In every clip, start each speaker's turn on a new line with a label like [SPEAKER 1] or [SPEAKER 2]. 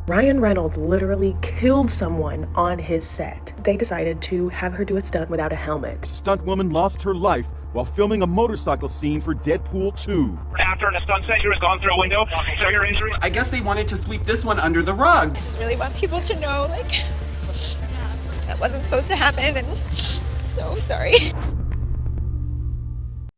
[SPEAKER 1] Ryan Reynolds literally killed someone on his set. They decided to have her do a stunt without a helmet.
[SPEAKER 2] Stuntwoman lost her life while filming a motorcycle scene for Deadpool 2.
[SPEAKER 3] After a stunt set, you was gone through a window, severe injury.
[SPEAKER 4] I guess they wanted to sweep this one under the rug.
[SPEAKER 5] I just really want people to know, like, that wasn't supposed to happen, and so sorry.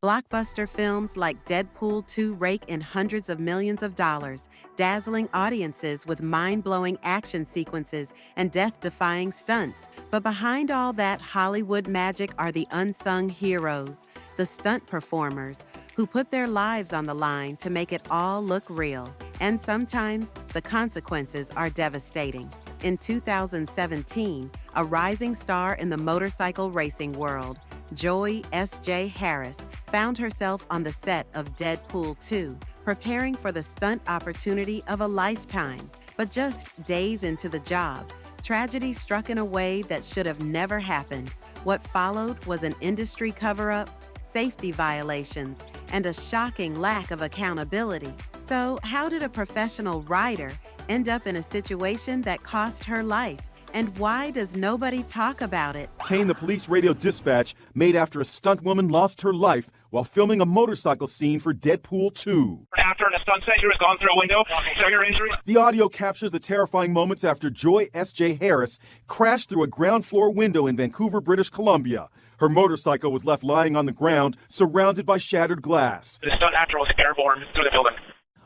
[SPEAKER 6] Blockbuster films like Deadpool 2 rake in hundreds of millions of dollars, dazzling audiences with mind-blowing action sequences and death-defying stunts. But behind all that Hollywood magic are the unsung heroes, the stunt performers, who put their lives on the line to make it all look real. And sometimes the consequences are devastating. In 2017, a rising star in the motorcycle racing world, Joy S.J. Harris, found herself on the set of Deadpool 2, preparing for the stunt opportunity of a lifetime. But just days into the job, tragedy struck in a way that should have never happened. What followed was an industry cover-up, safety violations, and a shocking lack of accountability. So, how did a professional rider end up in a situation that cost her life? And why does nobody talk about it?
[SPEAKER 2] Obtained the police radio dispatch made after a stuntwoman lost her life while filming a motorcycle scene for Deadpool 2.
[SPEAKER 3] After a stunt set, you was gone through a window, severe injury.
[SPEAKER 2] The audio captures the terrifying moments after Joy S.J. Harris crashed through a ground floor window in Vancouver, British Columbia. Her motorcycle was left lying on the ground, surrounded by shattered glass.
[SPEAKER 3] The stunt actor was airborne through the building.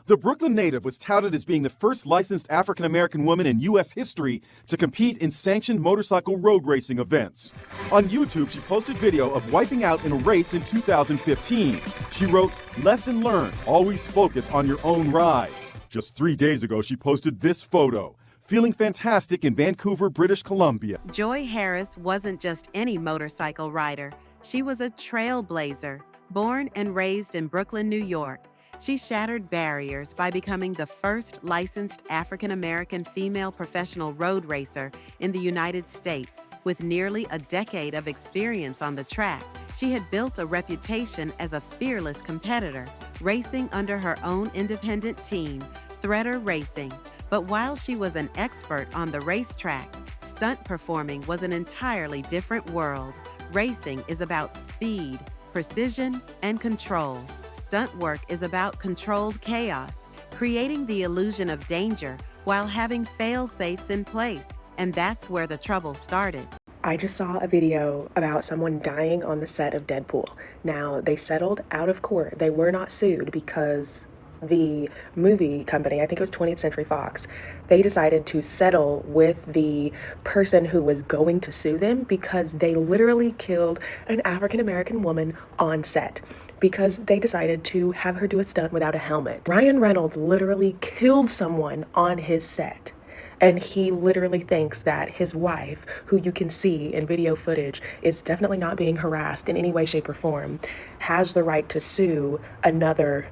[SPEAKER 2] The Brooklyn native was touted as being the first licensed African-American woman in U.S. history to compete in sanctioned motorcycle road racing events. On YouTube, she posted video of wiping out in a race in 2015. She wrote, "Lesson learned, always focus on your own ride." Just 3 days ago, she posted this photo, feeling fantastic in Vancouver, British Columbia.
[SPEAKER 6] Joy Harris wasn't just any motorcycle rider. She was a trailblazer, born and raised in Brooklyn, New York. She shattered barriers by becoming the first licensed African-American female professional road racer in the United States. With nearly a decade of experience on the track, she had built a reputation as a fearless competitor, racing under her own independent team, Threader Racing. But while she was an expert on the racetrack, stunt performing was an entirely different world. Racing is about speed, precision, and control. Stunt work is about controlled chaos, creating the illusion of danger while having fail-safes in place. And that's where the trouble started.
[SPEAKER 1] I just saw a video about someone dying on the set of Deadpool. Now, they settled out of court. They were not sued because the movie company, I think it was 20th Century Fox, they decided to settle with the person who was going to sue them because they literally killed an African-American woman on set because they decided to have her do a stunt without a helmet. Ryan Reynolds literally killed someone on his set. And he literally thinks that his wife, who you can see in video footage, is definitely not being harassed in any way, shape, or form, has the right to sue another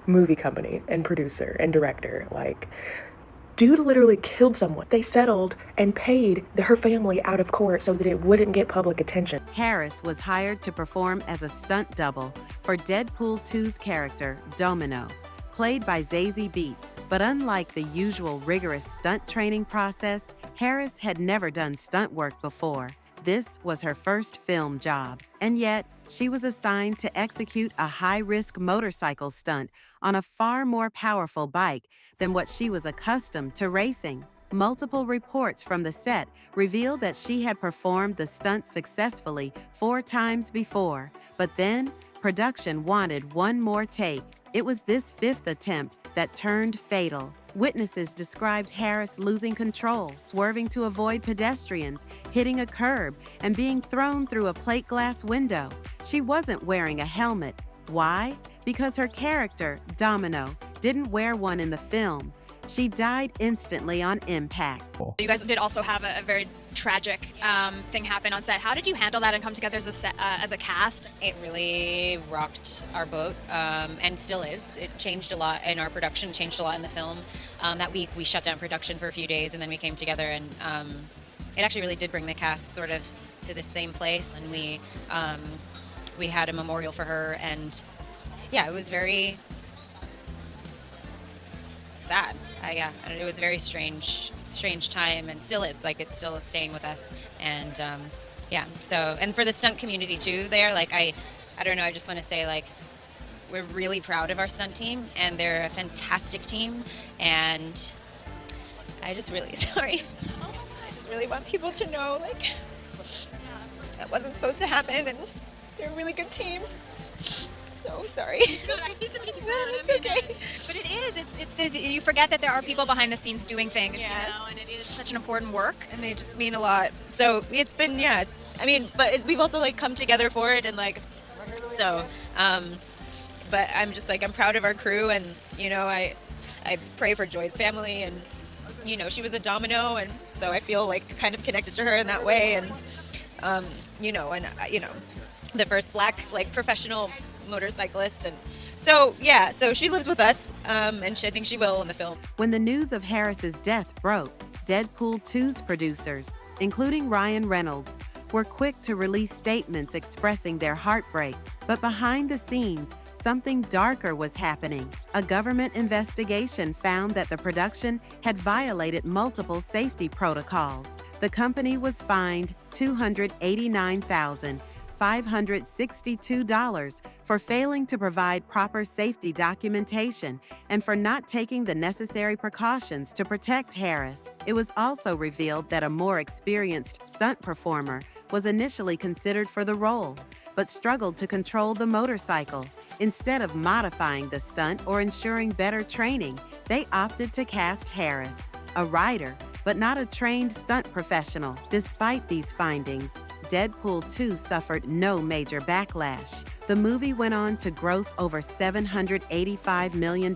[SPEAKER 1] movie company and producer and director. Like, dude literally killed someone. They settled and paid her family out of court so that it wouldn't get public attention.
[SPEAKER 6] Harris was hired to perform as a stunt double for Deadpool 2's character, Domino, played by Zazie Beetz. But unlike the usual rigorous stunt training process, Harris had never done stunt work before. This was her first film job, and yet she was assigned to execute a high-risk motorcycle stunt on a far more powerful bike than what she was accustomed to racing. Multiple reports from the set revealed that she had performed the stunt successfully 4 times before, but then production wanted one more take. It was this 5th attempt that turned fatal. Witnesses described Harris losing control, swerving to avoid pedestrians, hitting a curb, and being thrown through a plate glass window. She wasn't wearing a helmet. Why? Because her character, Domino, didn't wear one in the film. She died instantly on impact.
[SPEAKER 7] You guys did also have a very tragic thing happen on set. How did you handle that and come together as a cast?
[SPEAKER 5] It really rocked our boat, and still is. It changed a lot in our production, changed a lot in the film. That week we shut down production for a few days and then we came together, and it actually really did bring the cast sort of to the same place, and we had a memorial for her, and yeah, it was very sad. Yeah, and it was a very strange time, and still is. Like, it still is staying with us. And yeah, so, and for the stunt community too, there, like, I don't know, I just want to say, like, we're really proud of our stunt team, and they're a fantastic team. And I just really, sorry, I just really want people to know, like, that wasn't supposed to happen, and they're a really good team. So sorry.
[SPEAKER 7] Good. I need to make you
[SPEAKER 5] No,
[SPEAKER 7] proud.
[SPEAKER 5] it's okay.
[SPEAKER 7] But it is. It's this. You forget that there are people behind the scenes doing things,
[SPEAKER 5] Yeah.
[SPEAKER 7] you know, and it is such an important work.
[SPEAKER 5] And they just mean a lot. So it's been, yeah, we've also, like, come together for it, and, like, so, but I'm just, like, I'm proud of our crew, and, you know, I pray for Joy's family, and, you know, she was a domino, and so I feel, like, kind of connected to her in that way, and, you know, the first Black, like, professional motorcyclist, and so, yeah, so she lives with us, and I think she will in the film.
[SPEAKER 6] When the news of Harris's death broke, Deadpool 2's producers, including Ryan Reynolds, were quick to release statements expressing their heartbreak. But behind the scenes, something darker was happening. A government investigation found that the production had violated multiple safety protocols. The company was fined $289,562 for failing to provide proper safety documentation and for not taking the necessary precautions to protect Harris. It was also revealed that a more experienced stunt performer was initially considered for the role, but struggled to control the motorcycle. Instead of modifying the stunt or ensuring better training, they opted to cast Harris, a rider, but not a trained stunt professional. Despite these findings, Deadpool 2 suffered no major backlash. The movie went on to gross over $785 million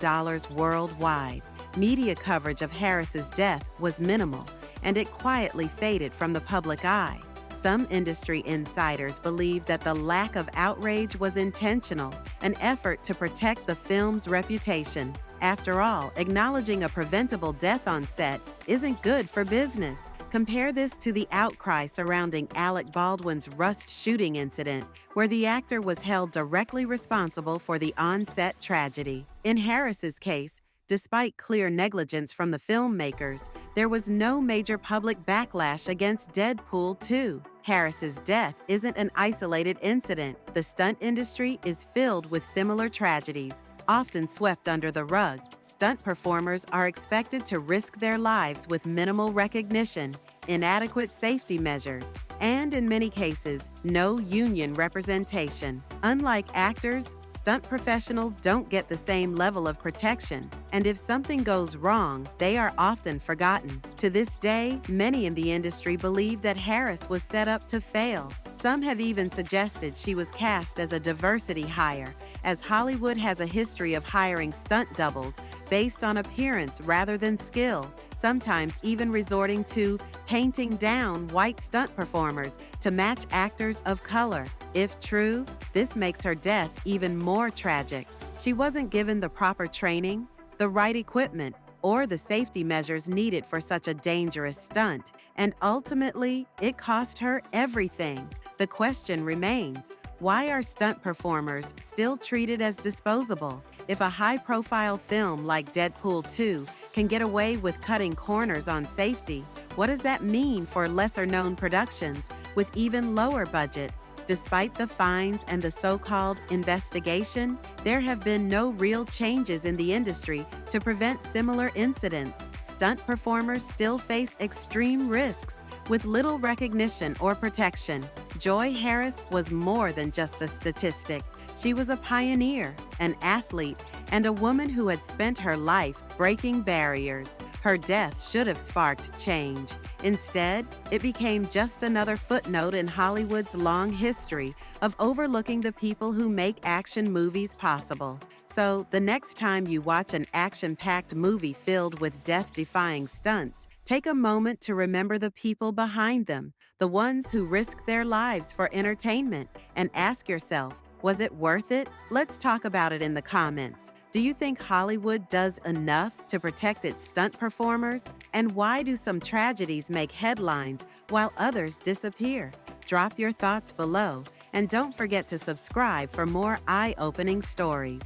[SPEAKER 6] worldwide. Media coverage of Harris's death was minimal, and it quietly faded from the public eye. Some industry insiders believe that the lack of outrage was intentional, an effort to protect the film's reputation. After all, acknowledging a preventable death on set isn't good for business. Compare this to the outcry surrounding Alec Baldwin's Rust shooting incident, where the actor was held directly responsible for the on-set tragedy. In Harris's case, despite clear negligence from the filmmakers, there was no major public backlash against Deadpool 2. Harris's death isn't an isolated incident. The stunt industry is filled with similar tragedies, often swept under the rug. Stunt performers are expected to risk their lives with minimal recognition, inadequate safety measures, and in many cases, no union representation. Unlike actors, stunt professionals don't get the same level of protection, and if something goes wrong, they are often forgotten. To this day, many in the industry believe that Harris was set up to fail. Some have even suggested she was cast as a diversity hire, as Hollywood has a history of hiring stunt doubles based on appearance rather than skill, sometimes even resorting to painting down white stunt performers to match actors of color. If true, this makes her death even more tragic. She wasn't given the proper training, the right equipment, or the safety measures needed for such a dangerous stunt, and ultimately, it cost her everything. The question remains, why are stunt performers still treated as disposable? If a high-profile film like Deadpool 2 can get away with cutting corners on safety, what does that mean for lesser-known productions with even lower budgets? Despite the fines and the so-called investigation, there have been no real changes in the industry to prevent similar incidents. Stunt performers still face extreme risks with little recognition or protection. Joy Harris was more than just a statistic. She was a pioneer, an athlete, and a woman who had spent her life breaking barriers. Her death should have sparked change. Instead, it became just another footnote in Hollywood's long history of overlooking the people who make action movies possible. So, the next time you watch an action-packed movie filled with death-defying stunts, take a moment to remember the people behind them, the ones who risk their lives for entertainment, and ask yourself, was it worth it? Let's talk about it in the comments. Do you think Hollywood does enough to protect its stunt performers? And why do some tragedies make headlines while others disappear? Drop your thoughts below, and don't forget to subscribe for more eye-opening stories.